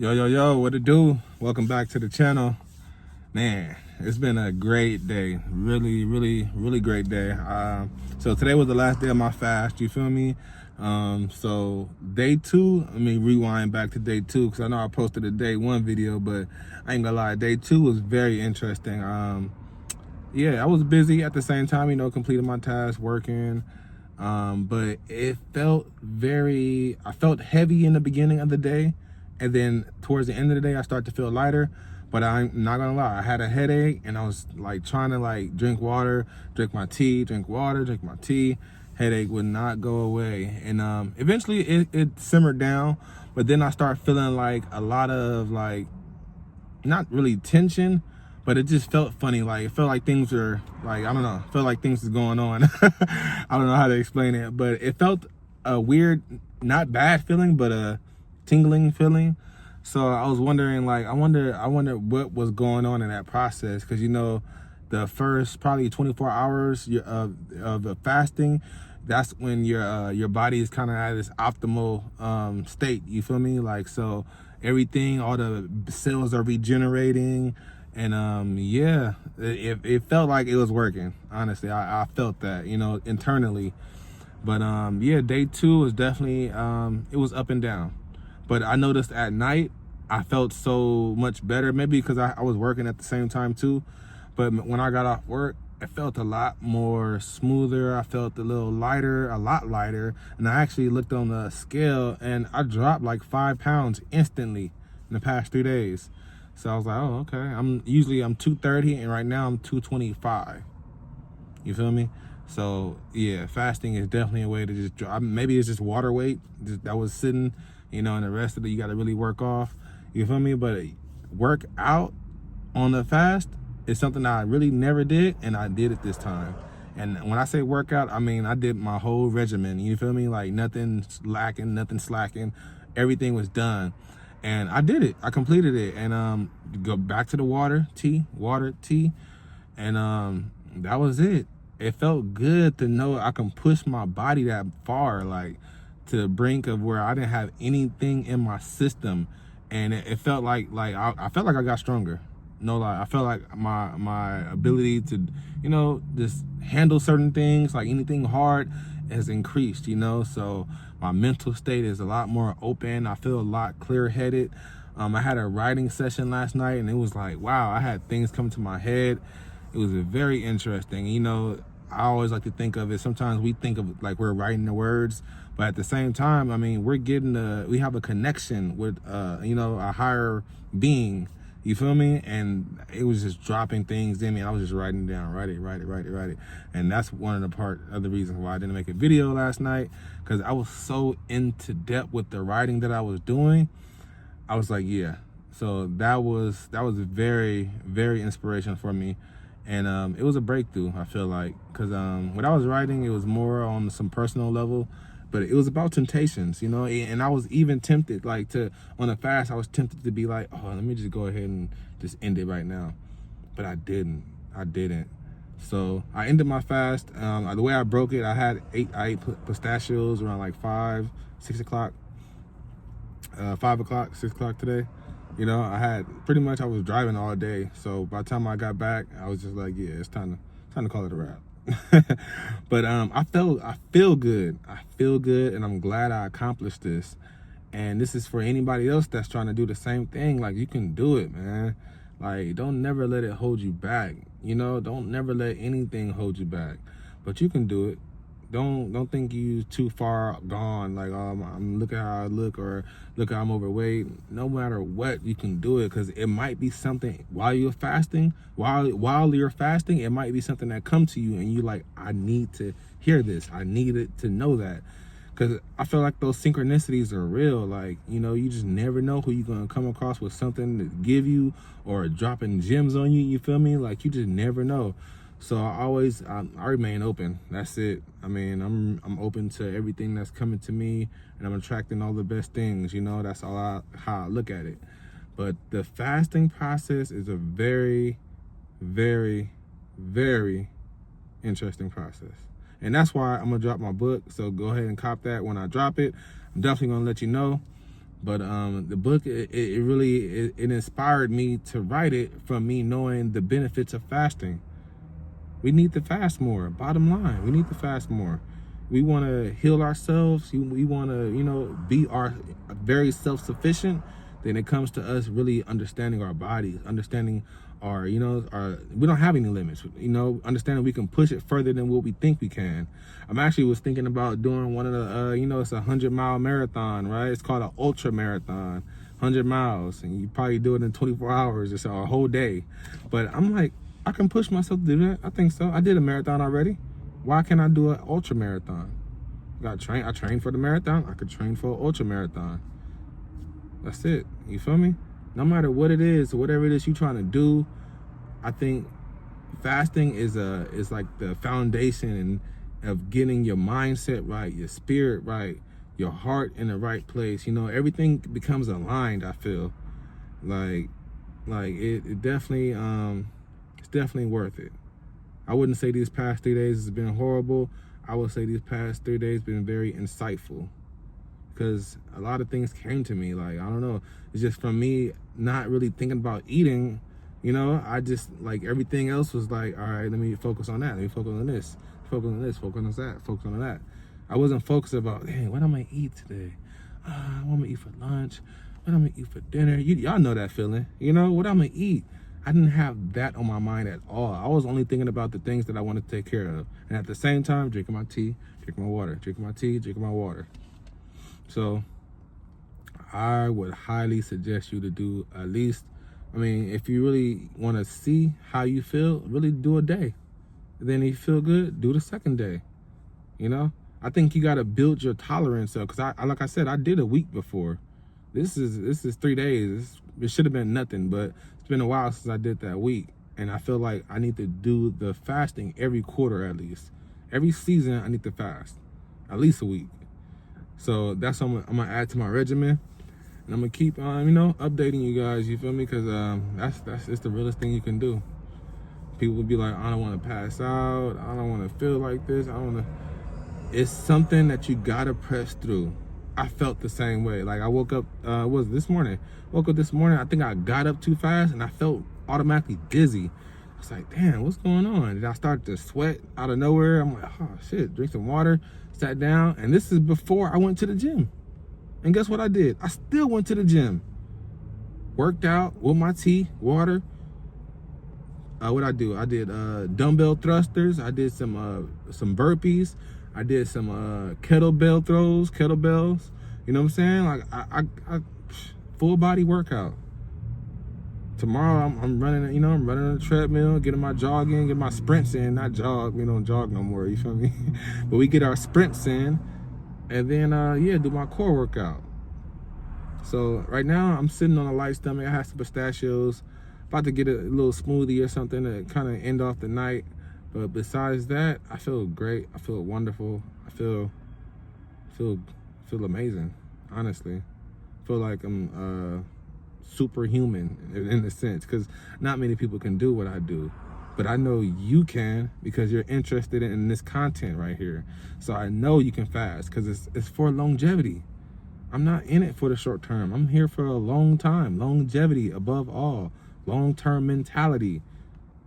Yo, what it do? Welcome back to the channel. Man, it's been a great day. Really great day. So today was the last day of my fast, you feel me? So day two, let me rewind back to day two, because I know I posted a day one video, but I ain't gonna lie, day two was very interesting. Yeah, I was busy at the same time, completing my tasks, working. But it felt I felt heavy in the beginning of the day. And then towards the end of the day, I started to feel lighter. But I'm not gonna lie, I had a headache and I was like trying to drink water, drink my tea, drink water, drink my tea. Headache would not go away. And eventually it simmered down. But then I started feeling like a lot of not really tension, but it just felt funny. Like it felt like things were I don't know, felt like things was going on. I don't know how to explain it, but it felt a weird, not bad feeling, but a tingling feeling. So I was wondering, I wonder what was going on in that process, because the first probably 24 hours of the fasting, that's when your body is kind of at this optimal state. You feel me? So everything, all the cells are regenerating, and yeah, it felt like it was working. Honestly, I felt that internally. But yeah, day two was definitely it was up and down. But I noticed at night I felt so much better, maybe because I was working at the same time too. But when I got off work, it felt a lot more smoother. I felt a lot lighter. And I actually looked on the scale and I dropped like 5 pounds instantly in the past 3 days. So I was like, oh, okay. I'm 230 and right now I'm 225. You feel me? So yeah, fasting is definitely a way to just drop. Maybe it's just water weight that was sitting, and the rest of it you got to really work off. You feel me? But work out on the fast is something I really never did, and I did it this time. And when I say workout, I mean I did my whole regimen. You feel me? Like nothing lacking, nothing slacking. Everything was done, and I did it. I completed it, and go back to the water, tea, and that was it. It felt good to know I can push my body that far, to the brink of where I didn't have anything in my system, and it felt like I felt like I got stronger. No lie, I felt like my ability to just handle certain things, like anything hard, has increased. So my mental state is a lot more open. I feel a lot clear-headed. I had a writing session last night, and it was like, wow, I had things come to my head. It was very interesting. I always like to think of it, sometimes we think of we're writing the words, but at the same time, I mean, we have a connection with, a higher being. You feel me? And it was just dropping things in me. I was just writing down, write it. And that's one of the reasons why I didn't make a video last night, because I was so into depth with the writing that I was doing. I was like, yeah. So that was very inspirational for me. And it was a breakthrough, I feel like, because when I was writing, it was more on some personal level, but it was about temptations, and I was even tempted, on a fast, I was tempted to be like, oh, let me just go ahead and just end it right now. But I didn't. So I ended my fast. The way I broke it, I ate pistachios around 5, 6 o'clock, 5 o'clock, 6 o'clock today. I was driving all day. So by the time I got back, I was just like, yeah, it's time to call it a wrap. But I feel good. I feel good, and I'm glad I accomplished this. And this is for anybody else that's trying to do the same thing. You can do it, man. Don't never let it hold you back. Don't never let anything hold you back. But you can do it. Don't think you too far gone, I'm look at how I look, or look how I'm overweight. No matter what, you can do it, because it might be something while you're fasting, it might be something that comes to you and you I need to hear this. I needed to know that, because I feel like those synchronicities are real. You just never know who you're going to come across with something to give you, or dropping gems on you. You feel me? You just never know. So I remain open. That's it. I mean, I'm open to everything that's coming to me, and I'm attracting all the best things. That's how I look at it. But the fasting process is a very interesting process, and that's why I'm gonna drop my book. So go ahead and cop that when I drop it. I'm definitely gonna let you know. But the book, it really it inspired me to write it from me knowing the benefits of fasting. We need to fast more. Bottom line, we need to fast more. We want to heal ourselves. We want to, be our very self-sufficient. Then it comes to us really understanding our bodies, understanding our, we don't have any limits. Understanding we can push it further than what we think we can. I'm actually was thinking about doing one of the, it's a 100-mile marathon, right? It's called an ultra marathon, 100 miles, and you probably do it in 24 hours or so, a whole day. But I'm like, I can push myself to do that. I think so. I did a marathon already. Why can't I do an ultra marathon? I trained for the marathon. I could train for an ultra marathon. That's it. You feel me? No matter what it is, whatever it is you're trying to do, I think fasting is like the foundation of getting your mindset right, your spirit right, your heart in the right place. Everything becomes aligned. I feel like it definitely it's definitely worth it. I wouldn't say these past 3 days has been horrible. I would say these past 3 days been very insightful, because a lot of things came to me. Like, I don't know, it's just from me not really thinking about eating. I just, like, everything else was like, all right, let me focus on that. Let me focus on this, focus on this, focus on that, focus on that. I wasn't focused about, hey, what am I gonna eat today? What am I gonna eat for lunch? What am I gonna eat for dinner? Y'all know that feeling. What I'm gonna eat. I didn't have that on my mind at all. I was only thinking about the things that I wanted to take care of. And at the same time, drinking my tea, drinking my water, drinking my tea, drinking my water. So I would highly suggest you to do at least, if you really want to see how you feel, really do a day. Then if you feel good, do the second day. I think you got to build your tolerance up, because like I said, I did a week before. This is 3 days. It should have been nothing, but it's been a while since I did that week. And I feel like I need to do the fasting every quarter at least. Every season, I need to fast at least a week. So that's what I'm gonna add to my regimen, and I'm gonna keep updating you guys. You feel me? Because that's it's the realest thing you can do. People will be like, I don't want to pass out. I don't want to feel like this. It's something that you gotta press through. I felt the same way. Like, I woke up, this morning. I think I got up too fast and I felt automatically dizzy. I was like, damn, what's going on? And I started to sweat out of nowhere. I'm like, oh shit, drink some water, sat down. And this is before I went to the gym. And guess what I did? I still went to the gym. Worked out with my tea, water. What I do? I did dumbbell thrusters. I did some burpees. I did some kettlebell throws, kettlebells. You know what I'm saying? Like, I full body workout. Tomorrow I'm running, I'm running on the treadmill, getting my jogging, getting my sprints in. Not jog, we don't jog no more, you feel me? But we get our sprints in, and then do my core workout. So right now I'm sitting on a light stomach. I have some pistachios. About to get a little smoothie or something to kind of end off the night. But besides that, I feel great. I feel wonderful. I feel amazing, honestly. I feel like I'm superhuman in a sense, because not many people can do what I do. But I know you can, because you're interested in this content right here. So I know you can fast, because it's for longevity. I'm not in it for the short term. I'm here for a long time. Longevity above all. Long-term mentality.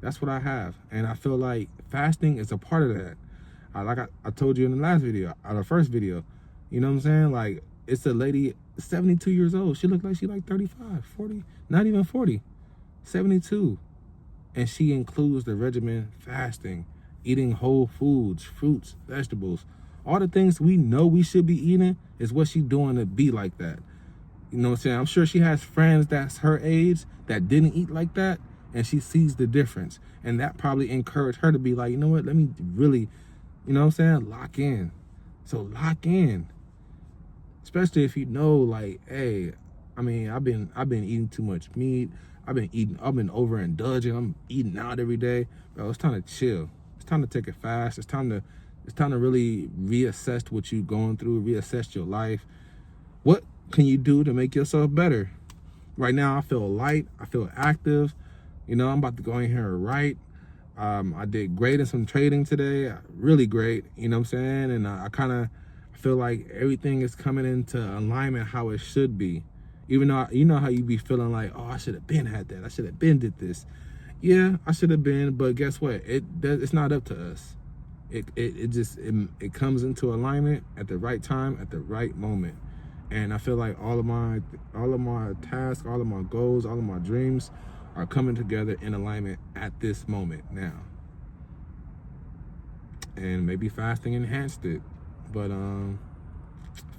That's what I have. And I feel like fasting is a part of that. I told you in the last video, the first video, you know what I'm saying? Like, it's a lady, 72 years old. She looked like she like 35, 40, not even 40, 72. And she includes the regimen fasting, eating whole foods, fruits, vegetables. All the things we know we should be eating is what she's doing to be like that. You know what I'm saying? I'm sure she has friends that's her age that didn't eat like that, and she sees the difference. And that probably encouraged her to be like, you know what, let me really, you know what I'm saying, lock in. So lock in. Especially if you know, like, hey, I've been eating too much meat. I've been overindulging. I'm eating out every day. Bro, it's time to chill. It's time to take it fast. It's time to really reassess what you're going through, reassess your life. What can you do to make yourself better? Right now, I feel light. I feel active. I'm about to go in here and write. I did great in some trading today, really great. You know what I'm saying? And I kind of I feel like everything is coming into alignment how it should be. Even though, you know how you be feeling like, oh, I should have been had that. I should have been did this. Yeah, I should have been, but guess what? It's not up to us. It comes into alignment at the right time, at the right moment. And I feel like all of my tasks, all of my goals, all of my dreams are coming together in alignment at this moment now. And maybe fasting enhanced it. But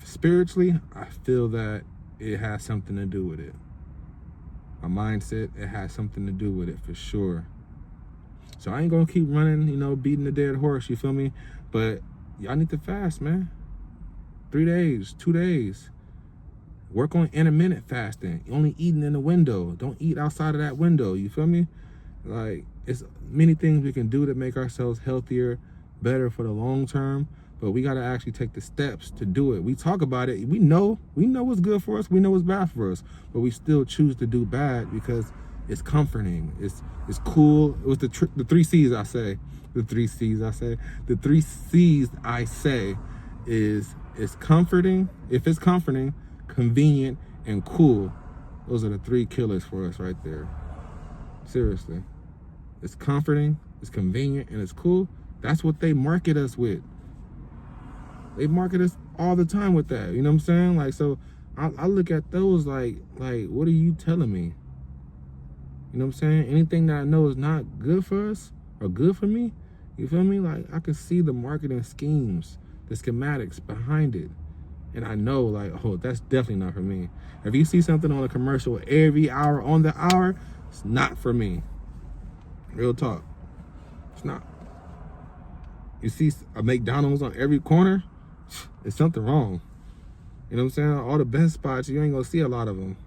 spiritually, I feel that it has something to do with it. My mindset, it has something to do with it for sure. So I ain't gonna keep running, beating the dead horse, you feel me? But y'all need to fast, man. 3 days, 2 days. Work on intermittent fasting. You're only eating in the window. Don't eat outside of that window, you feel me? Like, it's many things we can do to make ourselves healthier, better for the long term, but we gotta actually take the steps to do it. We talk about it, we know what's good for us, we know what's bad for us, but we still choose to do bad because it's comforting, it's cool. It was the 3 C's I say. The 3 C's I say. The 3 C's I say is it's comforting. If it's comforting, convenient, and cool, those are the 3 killers for us right there. Seriously. It's comforting, it's convenient, and it's cool. That's what they market us with. They market us all the time with that. You know what I'm saying? Like, so I look at those like, what are you telling me? You know what I'm saying? Anything that I know is not good for us or good for me, you feel me? Like, I can see the marketing schemes, the schematics behind it. And I know, like, oh, that's definitely not for me. If you see something on a commercial every hour on the hour, it's not for me. Real talk. It's not. You see a McDonald's on every corner, there's something wrong. You know what I'm saying? All the best spots, you ain't gonna see a lot of them.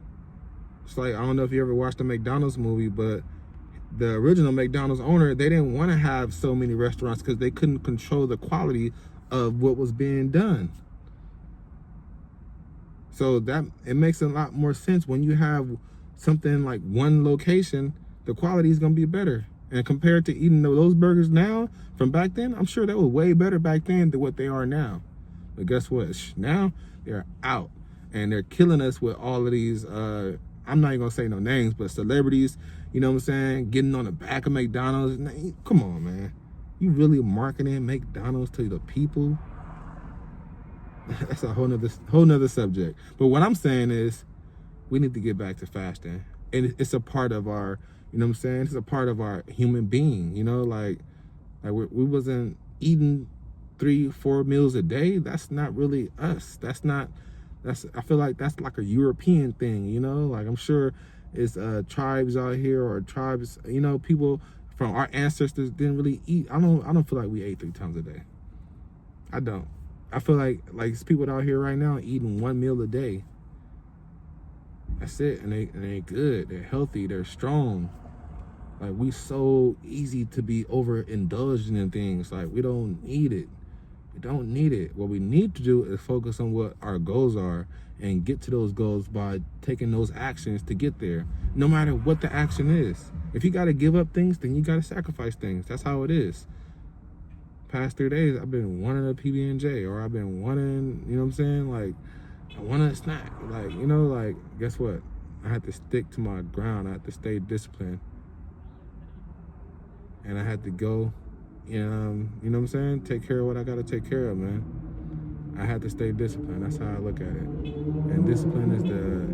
It's like, I don't know if you ever watched the McDonald's movie, but the original McDonald's owner, they didn't want to have so many restaurants because they couldn't control the quality of what was being done. So that it makes a lot more sense when you have something like one location, the quality is gonna be better. And compared to eating those burgers now from back then, I'm sure they were way better back then than what they are now. But guess what? Now they're out and they're killing us with all of these, I'm not even gonna say no names, but celebrities, you know what I'm saying, getting on the back of McDonald's. Come on, man. You really marketing McDonald's to the people? That's a whole nother subject. But what I'm saying is we need to get back to fasting. And it's a part of our, you know what I'm saying? It's a part of our human being, like we wasn't eating 3-4 meals a day. That's not really us. I feel like that's like a European thing, like I'm sure it's tribes out here or tribes, people from our ancestors didn't really eat. I don't feel like we ate 3 times a day. I don't. I feel like it's people out here right now eating 1 meal a day. That's it, and they good, they're healthy, they're strong. Like, we so easy to be overindulging in things. Like, we don't need it. We don't need it. What we need to do is focus on what our goals are and get to those goals by taking those actions to get there, no matter what the action is. If you got to give up things, then you got to sacrifice things. That's how it is. Past 3 days, I've been wanting a PB&J, or I've been wanting, you know what I'm saying? Like, I want a snack. Like, guess what? I had to stick to my ground. I had to stay disciplined. And I had to go, you know what I'm saying? Take care of what I got to take care of, man. I had to stay disciplined. That's how I look at it. And discipline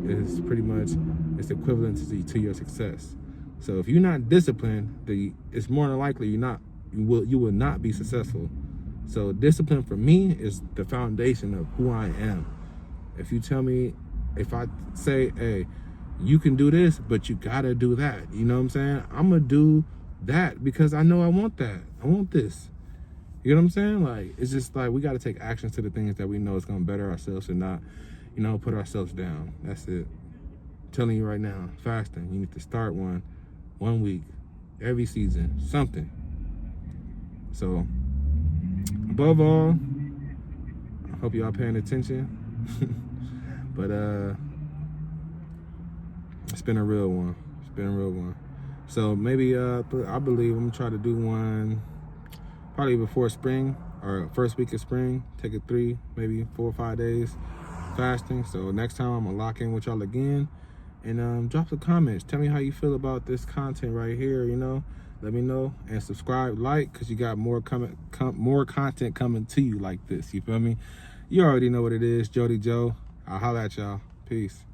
is pretty much, it's equivalent to your success. So if you're not disciplined, it's more than likely you will not be successful. So discipline for me is the foundation of who I am. If you tell me, if I say, hey, you can do this, but you gotta do that, you know what I'm saying? I'm gonna do that because I know I want that. I want this. You know what I'm saying? Like, it's just like we gotta take actions to the things that we know is gonna better ourselves and not, put ourselves down. That's it. I'm telling you right now, fasting, you need to start one week, every season, something. So, above all, I hope y'all paying attention. But it's been a real one. So maybe I believe I'm gonna try to do one probably before spring or first week of spring, take it 3, maybe 4 or 5 days fasting. So next time I'm gonna lock in with y'all again, and drop some comments. Tell me how you feel about this content right here. You know, let me know, and subscribe, like, because you got more more content coming to you like this. You feel me? You already know what it is. Jody Joe. I'll holla at y'all. Peace.